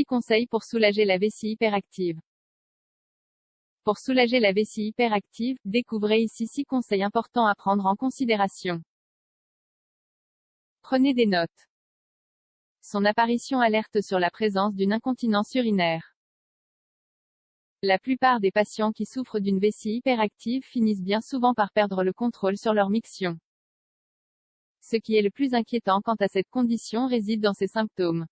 conseils pour soulager la vessie hyperactive. Pour soulager la vessie hyperactive, découvrez ici 6 conseils importants à prendre en considération. Prenez des notes. Son apparition alerte sur la présence d'une incontinence urinaire. La plupart des patients qui souffrent d'une vessie hyperactive finissent bien souvent par perdre le contrôle sur leur miction. Ce qui est le plus inquiétant quant à cette condition réside dans ses symptômes.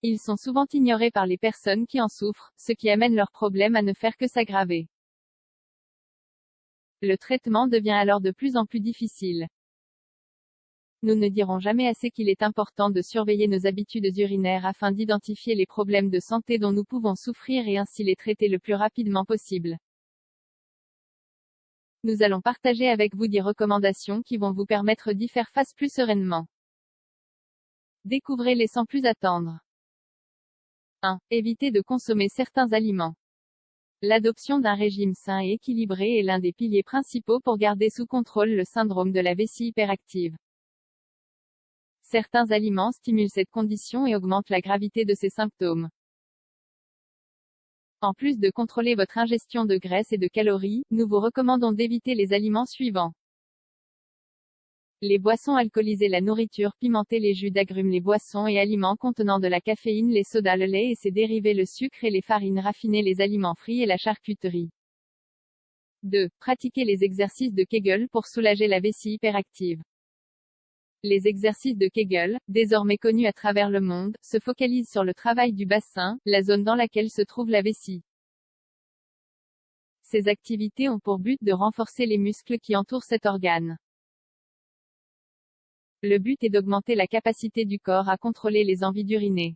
Ils sont souvent ignorés par les personnes qui en souffrent, ce qui amène leurs problèmes à ne faire que s'aggraver. Le traitement devient alors de plus en plus difficile. Nous ne dirons jamais assez qu'il est important de surveiller nos habitudes urinaires afin d'identifier les problèmes de santé dont nous pouvons souffrir et ainsi les traiter le plus rapidement possible. Nous allons partager avec vous 10 recommandations qui vont vous permettre d'y faire face plus sereinement. Découvrez-les sans plus attendre. 1. Évitez de consommer certains aliments. L'adoption d'un régime sain et équilibré est l'un des piliers principaux pour garder sous contrôle le syndrome de la vessie hyperactive. Certains aliments stimulent cette condition et augmentent la gravité de ces symptômes. En plus de contrôler votre ingestion de graisse et de calories, nous vous recommandons d'éviter les aliments suivants. Les boissons alcoolisées, la nourriture pimentée, les jus d'agrumes, les boissons et aliments contenant de la caféine, les sodas, le lait et ses dérivés, le sucre et les farines raffinées, les aliments frits et la charcuterie. 2. Pratiquez les exercices de Kegel pour soulager la vessie hyperactive. Les exercices de Kegel, désormais connus à travers le monde, se focalisent sur le travail du bassin, la zone dans laquelle se trouve la vessie. Ces activités ont pour but de renforcer les muscles qui entourent cet organe. Le but est d'augmenter la capacité du corps à contrôler les envies d'uriner.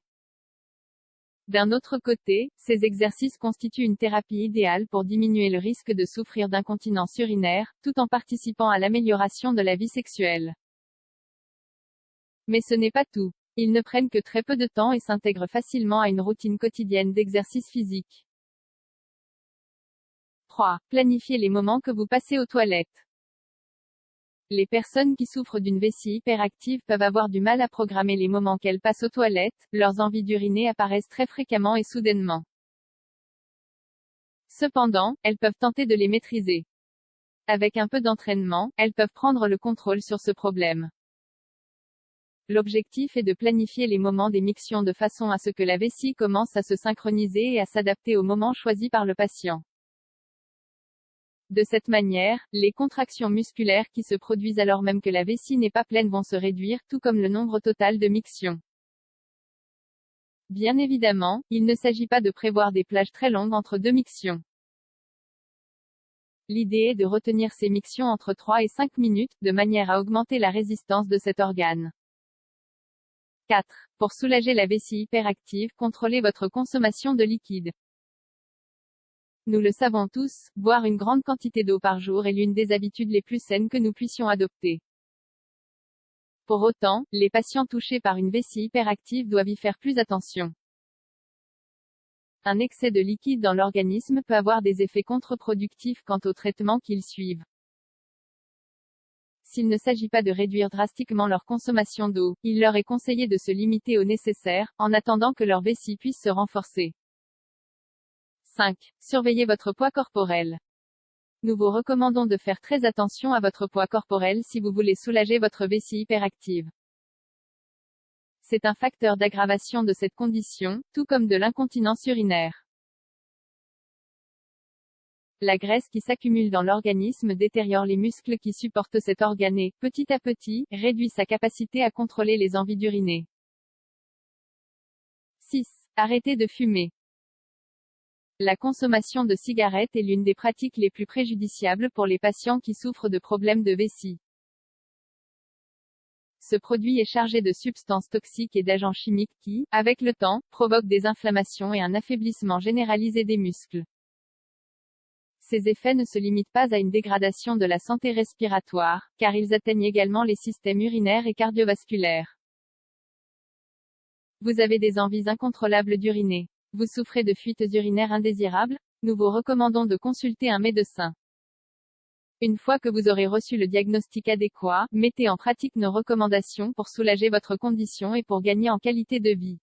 D'un autre côté, ces exercices constituent une thérapie idéale pour diminuer le risque de souffrir d'incontinence urinaire, tout en participant à l'amélioration de la vie sexuelle. Mais ce n'est pas tout. Ils ne prennent que très peu de temps et s'intègrent facilement à une routine quotidienne d'exercice physique. 3. Planifiez les moments que vous passez aux toilettes. Les personnes qui souffrent d'une vessie hyperactive peuvent avoir du mal à programmer les moments qu'elles passent aux toilettes, leurs envies d'uriner apparaissent très fréquemment et soudainement. Cependant, elles peuvent tenter de les maîtriser. Avec un peu d'entraînement, elles peuvent prendre le contrôle sur ce problème. L'objectif est de planifier les moments des mictions de façon à ce que la vessie commence à se synchroniser et à s'adapter au moment choisi par le patient. De cette manière, les contractions musculaires qui se produisent alors même que la vessie n'est pas pleine vont se réduire, tout comme le nombre total de mictions. Bien évidemment, il ne s'agit pas de prévoir des plages très longues entre 2 mictions. L'idée est de retenir ces mictions entre 3 et 5 minutes, de manière à augmenter la résistance de cet organe. 4. Pour soulager la vessie hyperactive, contrôlez votre consommation de liquide. Nous le savons tous, boire une grande quantité d'eau par jour est l'une des habitudes les plus saines que nous puissions adopter. Pour autant, les patients touchés par une vessie hyperactive doivent y faire plus attention. Un excès de liquide dans l'organisme peut avoir des effets contre-productifs quant au traitement qu'ils suivent. S'il ne s'agit pas de réduire drastiquement leur consommation d'eau, il leur est conseillé de se limiter au nécessaire, en attendant que leur vessie puisse se renforcer. 5. Surveillez votre poids corporel. Nous vous recommandons de faire très attention à votre poids corporel si vous voulez soulager votre vessie hyperactive. C'est un facteur d'aggravation de cette condition, tout comme de l'incontinence urinaire. La graisse qui s'accumule dans l'organisme détériore les muscles qui supportent cet organe et, petit à petit, réduit sa capacité à contrôler les envies d'uriner. 6. Arrêtez de fumer. La consommation de cigarettes est l'une des pratiques les plus préjudiciables pour les patients qui souffrent de problèmes de vessie. Ce produit est chargé de substances toxiques et d'agents chimiques qui, avec le temps, provoquent des inflammations et un affaiblissement généralisé des muscles. Ces effets ne se limitent pas à une dégradation de la santé respiratoire, car ils atteignent également les systèmes urinaires et cardiovasculaires. Vous avez des envies incontrôlables d'uriner. Vous souffrez de fuites urinaires indésirables? Nous vous recommandons de consulter un médecin. Une fois que vous aurez reçu le diagnostic adéquat, mettez en pratique nos recommandations pour soulager votre condition et pour gagner en qualité de vie.